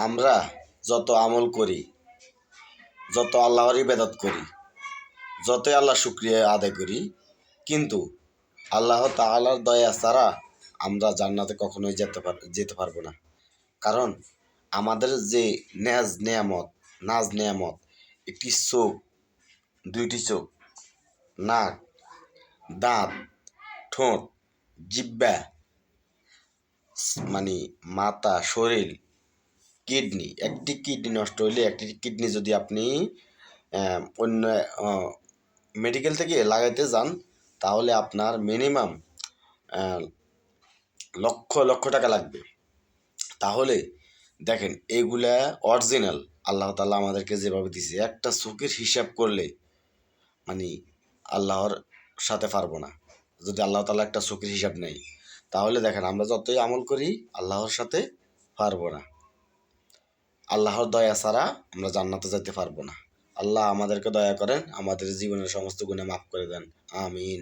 আমরা যত আমল করি, যত আল্লাহর ইবাদত করি, যতই আল্লাহ শুকরিয়া আদায় করি, কিন্তু আল্লাহ তাআলার দয়া ছাড়া আমরা জান্নাতে কখনোই যেতে পারবো না। কারণ আমাদের যে নাজ নেয়ামত, একটি চোখ, দুইটি চোখ, নাক, দাঁত, ঠোঁট, জিহ্বা, মানে মাথা, শরীর, কিডনি, একটি কিডনি নষ্ট হইলে, একটি কিডনি যদি আপনি অন্য মেডিকেল থেকে লাগাইতে যান, তাহলে আপনার মিনিমাম লক্ষ লক্ষ টাকা লাগবে। তাহলে দেখেন, এগুলা অরিজিনাল আল্লাহ তাআলা আমাদেরকে যেভাবে দিছে, একটা চোখের হিসাব করলে মানে আল্লাহর সাথে পারবো না। যদি আল্লাহ তাআলা একটা চোখের হিসাব নেই, তাহলে দেখেন আমরা যতই আমল করি আল্লাহর সাথে পারবো না। আল্লাহর দয়া ছাড়া আমরা জান্নাতে যেতে পারবো না। আল্লাহ আমাদেরকে দয়া করেন, আমাদের জীবনের সমস্ত গুনাহ মাফ করে দেন। আমিন।